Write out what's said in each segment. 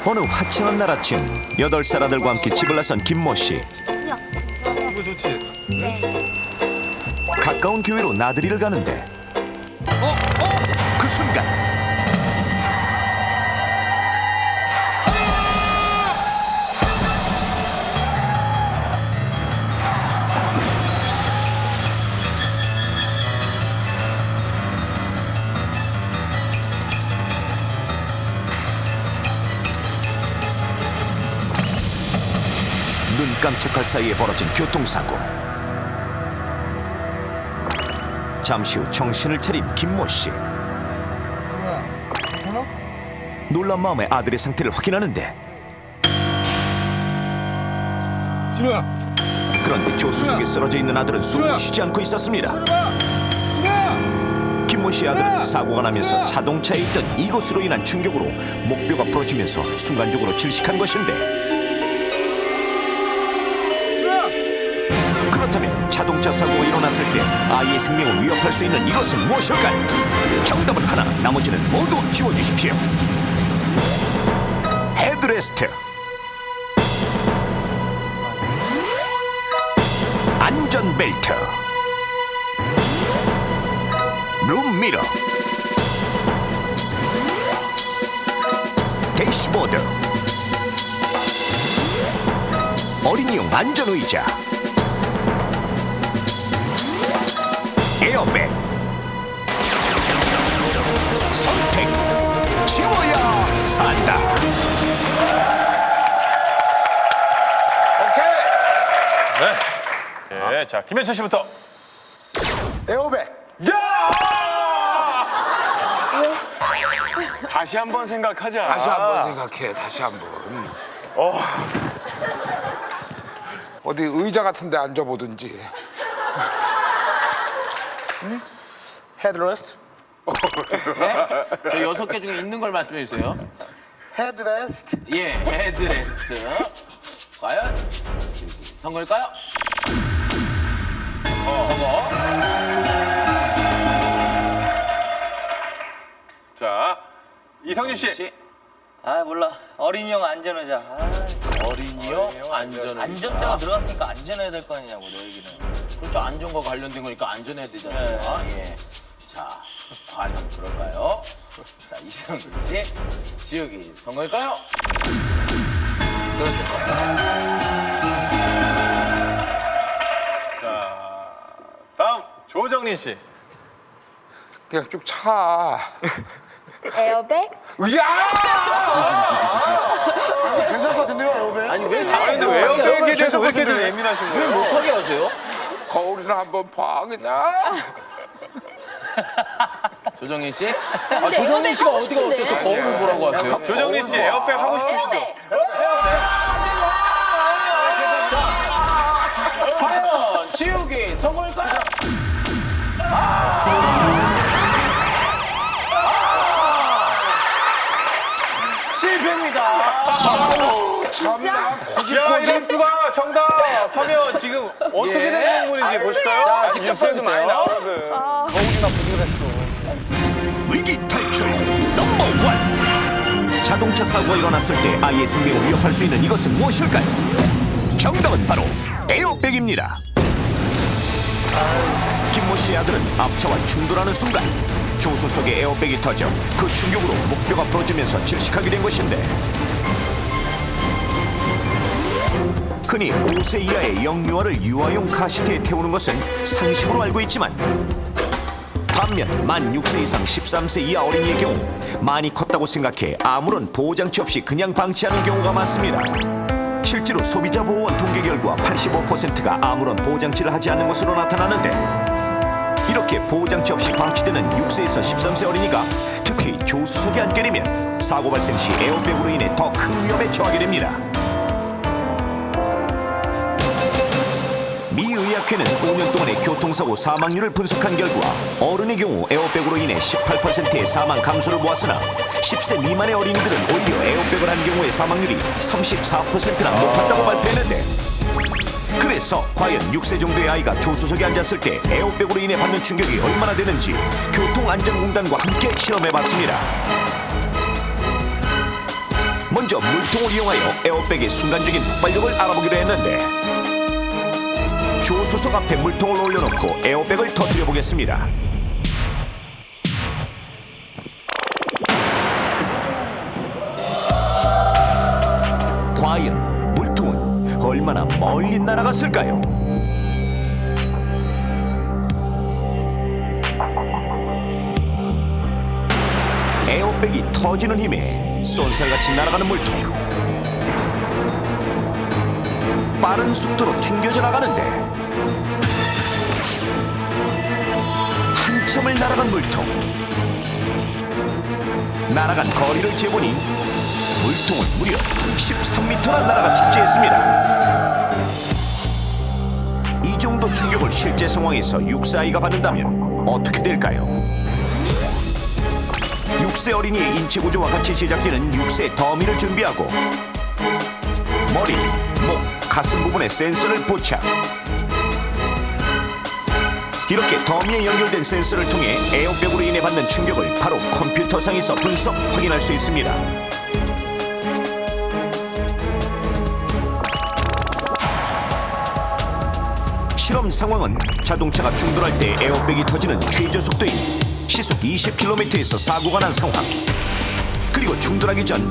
어느 화창한 날 아침 8살 아들과 함께 집을 나선 김모씨. 이거 좋지? 가까운 교회로 나들이를 가는데 그 순간 눈 깜짝할 사이에 벌어진 교통사고. 잠시 후 정신을 차린 김모씨. 놀란 마음에 아들의 상태를 확인하는데 진우야! 그런데 조수석에 쓰러져 있는 아들은 숨을 쉬지 않고 있었습니다. 김모씨의 아들은 사고가 나면서 자동차에 있던 이것으로 인한 충격으로 목뼈가 부러지면서 순간적으로 질식한 것인데, 그렇다면 자동차 사고가 일어났을 때 아이의 생명을 위협할 수 있는 이것은 무엇일까요? 정답은 하나, 나머지는 모두 지워주십시오. 헤드레스트, 안전벨트, 룸미러, 대시보드, 어린이용 안전의자, 에어백. 선택, 지워야 산다. 네, 자, 김현철 씨부터. 에어백. 다시 한번 생각하자. 다시 한번 생각해. 다시 한번. 어디 의자 같은 데 앉아보든지. 헤드레스트. 네? 저 6개 중에 있는 걸 말씀해 주세요. 헤드레스트. 예, 헤드레스트. 과연 선거일까요? 선거. 자, 이성윤 씨. 아 몰라 어린이용 안전의자. 어린이용 안전. 안전자가 들어갔으니까 안전해야 될 거 아니냐고 내 얘기는. 그렇죠. 안전과 관련된 거니까 안전해야 되잖아요. 예. 자, 과연 그럴까요? 자, 이성윤 씨. 지역이 선거일까요? 그렇죠. 자, 다음 조정린 씨. 그냥 쭉 차. 에어백? 야! 괜찮을 것 같은데요, 에어백? 아니, 왜 아니, 자꾸 근데 왜 에어백에 대해서 왜 이렇게 예민하신 왜 거예요? 못하게 하세요? 거울이나 한번 봐, 그냥. 조정민 씨? 아, 조정민 씨가 어디가 어때서 거울을 보라고 하세요? 조정린 씨, 에어백 하고 싶으시죠? 과연 지옥이 선거일까요? 실패입니다. 참나, 야, 이럴 수가 정답 하면 지금 어떻게 예. 된 공물인지 보실까요? 자, 지금 뉴스에도 많이 나오거든. 위기 탈출 넘버 원. 자동차 사고가 일어났을 때 아이의 생명을 위협할 수 있는 이것은 무엇일까요? 정답은 바로 에어백입니다. 김모 씨의 아들은 앞차와 충돌하는 순간 조수석에 에어백이 터져 그 충격으로 목뼈가 부러지면서 질식하게 된 것인데, 흔히 5세 이하의 영유아를 유아용 카시트에 태우는 것은 상식으로 알고 있지만, 반면 만 6세 이상 13세 이하 어린이의 경우 많이 컸다고 생각해 아무런 보호장치 없이 그냥 방치하는 경우가 많습니다. 실제로 소비자보호원 통계 결과 85%가 아무런 보호장치를 하지 않는 것으로 나타나는데, 이렇게 보호장치 없이 방치되는 6세에서 13세 어린이가 특히 조수석에 앉게 되면 사고 발생 시 에어백으로 인해 더 큰 위험에 처하게 됩니다. 미 의학회는 5년 동안의 교통사고 사망률을 분석한 결과 어른의 경우 에어백으로 인해 18%의 사망 감소를 보았으나 10세 미만의 어린이들은 오히려 에어백을 한 경우의 사망률이 34%나 높았다고 발표했는데, 그래서 과연 6세 정도의 아이가 조수석에 앉았을 때 에어백으로 인해 받는 충격이 얼마나 되는지 교통안전공단과 함께 실험해봤습니다. 먼저 먼저 물통을 이용하여 에어백의 순간적인 폭발력을 알아보기로 했는데 조수석 앞에 물통을 올려놓고 에어백을 터뜨려 보겠습니다. 과연 물통은 얼마나 멀리 날아갔을까요? 에어백이 터지는 힘에 쏜살같이 날아가는 물통. 빠른 속도로 튕겨져 나가는데 한참을 날아간 물통. 날아간 거리를 재보니 물통은 무려 13m나 날아가 착지했습니다. 이 정도 충격을 실제 상황에서 6세 아이가 받는다면 어떻게 될까요? 6세 어린이의 인체 구조와 같이 제작되는 6세 더미를 준비하고 머리, 목, 가슴 부분에 센서를 포착. 이렇게 더미에 연결된 센서를 통해 에어백으로 인해 받는 충격을 바로 컴퓨터상에서 분석, 확인할 수 있습니다. 실험 상황은 자동차가 충돌할 때 에어백이 터지는 최저 속도인 시속 20km에서 사고가 난 상황. 그리고 충돌하기 전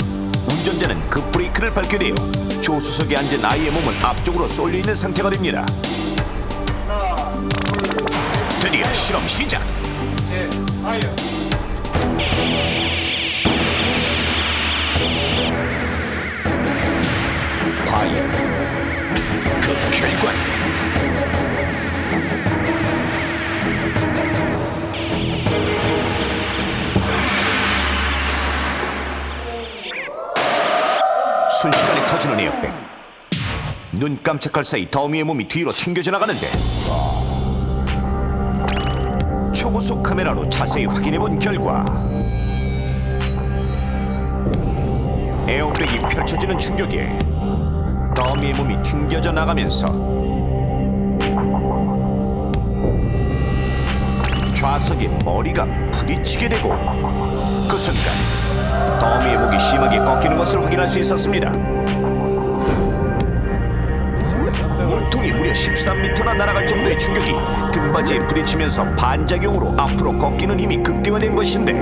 운전자는 급브레이크를 밟게 되어 조수석에 앉은 아이의 몸은 앞쪽으로 쏠려 있는 상태가 됩니다. 드디어 실험 시작. 과연 그 결과는? 순식간에 터지는 에어백. 눈 깜짝할 사이 더미의 몸이 뒤로 튕겨져 나가는데 초고속 카메라로 자세히 확인해본 결과 에어백이 펼쳐지는 충격에 더미의 몸이 튕겨져 나가면서 좌석에 머리가 부딪히게 되고 그 순간 더미의 목이 심하게 꺾이는 것을 확인할 수 있었습니다. 물통이 무려 13m나 날아갈 정도의 충격이 등받이에 부딪히면서 반작용으로 앞으로 꺾이는 힘이 극대화된 것인데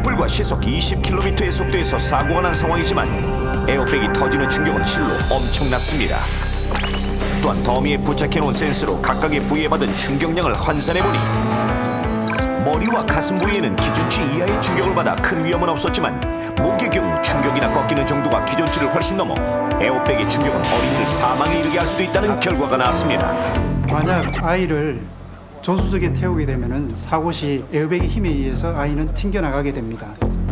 불과 시속 20km의 속도에서 사고가 난 상황이지만 에어백이 터지는 충격은 실로 엄청났습니다. 또한 더미에 부착해놓은 센서로 각각의 부위에 받은 충격량을 환산해보니 머리와 가슴 부위에는 기준치 이하의 충격을 받아 큰 위험은 없었지만 목의 경우 충격이나 꺾이는 정도가 기준치를 훨씬 넘어 에어백의 충격은 어린이를 사망에 이르게 할 수도 있다는 결과가 나왔습니다. 만약 아이를 조수석에 태우게 되면 사고 시 에어백의 힘에 의해서 아이는 튕겨나가게 됩니다.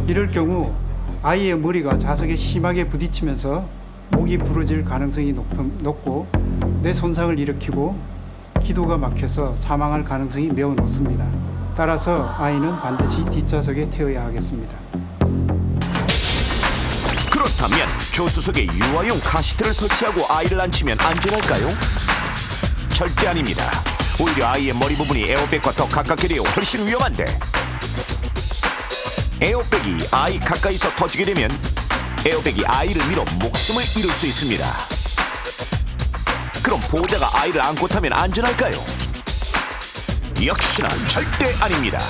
이럴 경우 아이의 머리가 좌석에 심하게 부딪히면서 목이 부러질 가능성이 높고 뇌 손상을 일으키고 기도가 막혀서 사망할 가능성이 매우 높습니다. 따라서 아이는 반드시 뒷좌석에 태워야 하겠습니다. 그렇다면 조수석에 유아용 카시트를 설치하고 아이를 앉히면 안전할까요? 절대 아닙니다. 오히려 아이의 머리 부분이 에어백과 더 가깝게 되어 훨씬 위험한데 에어백이 아이 가까이서 터지게 되면 에어백이 아이를 밀어 목숨을 잃을 수 있습니다. 그럼 보호자가 아이를 안고 타면 안전할까요? 역시나 절대 아닙니다.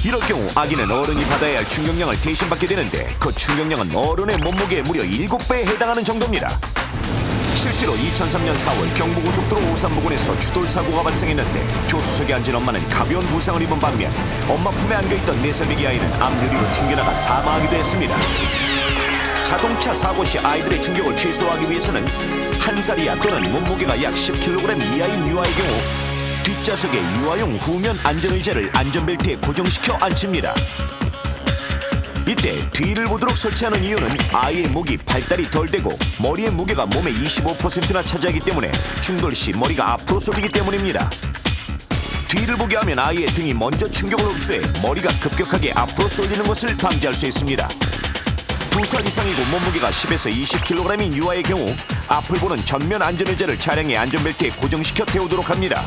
이럴 경우 아기는 어른이 받아야 할 충격량을 대신 받게 되는데 그 충격량은 어른의 몸무게의 무려 7배에 해당하는 정도입니다. 실제로 2003년 4월 경부고속도로 오산 부근에서 추돌 사고가 발생했는데 조수석에 앉은 엄마는 가벼운 부상을 입은 반면 엄마 품에 안겨있던 4살배기 아이는 앞유리로 튕겨나가 사망하기도 했습니다. 자동차 사고 시 아이들의 충격을 최소화하기 위해서는 1살 이하 또는 몸무게가 약 10kg 이하인 유아의 경우 뒷좌석에 유아용 후면 안전의자를 안전벨트에 고정시켜 앉힙니다. 이때 뒤를 보도록 설치하는 이유는 아이의 목이 발달이 덜 되고 머리의 무게가 몸의 25%나 차지하기 때문에 충돌 시 머리가 앞으로 쏠리기 때문입니다. 뒤를 보게 하면 아이의 등이 먼저 충격을 흡수해 머리가 급격하게 앞으로 쏠리는 것을 방지할 수 있습니다. 2살 이상이고 몸무게가 10에서 20kg인 유아의 경우 앞을 보는 전면 안전의자를 차량의 안전벨트에 고정시켜 태우도록 합니다.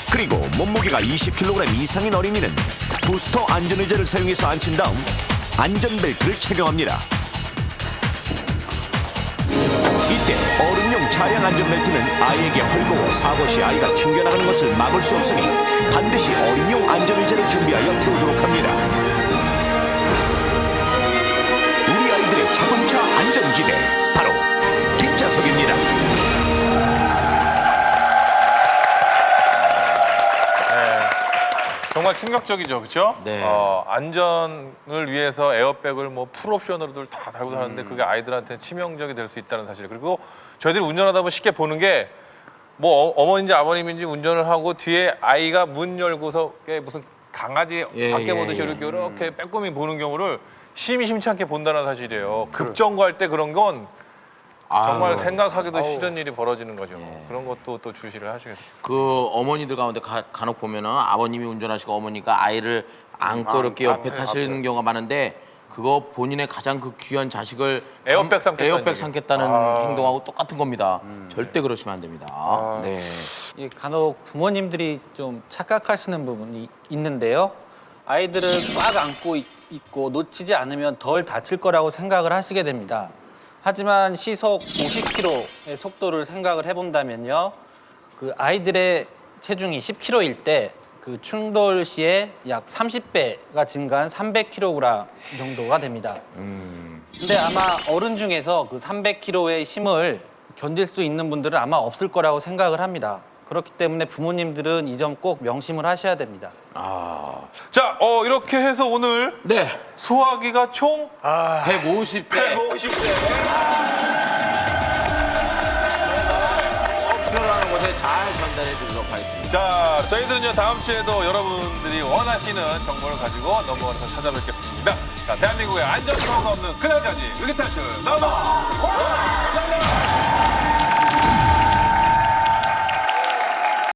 그리고 몸무게가 20kg 이상인 어린이는 부스터 안전의자를 사용해서 앉힌 다음 안전벨트를 착용합니다. 이때 어른용 차량 안전벨트는 아이에게 헐거워 사고 시 아이가 튕겨나가는 것을 막을 수 없으니 반드시 어린용 안전의자를 준비하여 태우도록 합니다. 우리 아이들의 자동차 안전지대, 바로 뒷좌석입니다. 정말 충격적이죠, 그렇죠? 네. 안전을 위해서 에어백을 뭐 풀옵션으로들 다 달고 다니는데 그게 아이들한테는 치명적이 될 수 있다는 사실. 그리고 저희들이 운전하다 보면 쉽게 보는 게 뭐 어머니인지 아버님인지 운전을 하고 뒤에 아이가 문 열고서 무슨 강아지 밖에 보듯이 이렇게 빼꼼히 보는 경우를 심심치 않게 본다는 사실이에요. 급정거할 때 그런 건 정말 생각하기도 싫은 일이 벌어지는 거죠. 그런 것도 또 주시를 하시겠어요. 그 어머니들 가운데 간혹 보면은 아버님이 운전하시고 어머니가 아이를 안고 이렇게 옆에 타시는 경우가 많은데 그거 본인의 가장 그 귀한 자식을 에어백 삼겠다는 에어백 얘기. 삼겠다는 행동하고 똑같은 겁니다. 절대 그러시면 안 됩니다. 네. 예, 간혹 부모님들이 좀 착각하시는 부분이 있는데요. 아이들을 꽉 안고 있고 놓치지 않으면 덜 다칠 거라고 생각을 하시게 됩니다. 하지만 시속 50km의 속도를 생각을 해본다면요. 그 아이들의 체중이 10kg일 때 그 충돌 시에 약 30배가 증가한 300kg 정도가 됩니다. 근데 아마 어른 중에서 그 300kg의 힘을 견딜 수 있는 분들은 아마 없을 거라고 생각을 합니다. 그렇기 때문에 부모님들은 이 점 꼭 명심을 하셔야 됩니다. 자, 이렇게 해서 오늘 네. 소화기가 총 150대. 필요한 곳에 잘 전달해 드리도록 하겠습니다. 자, 저희들은요 다음 주에도 여러분들이 원하시는 정보를 가지고 넘버원에서 찾아뵙겠습니다. 자, 대한민국의 안전사고가 없는 그날까지 의기탈출 넘버 원!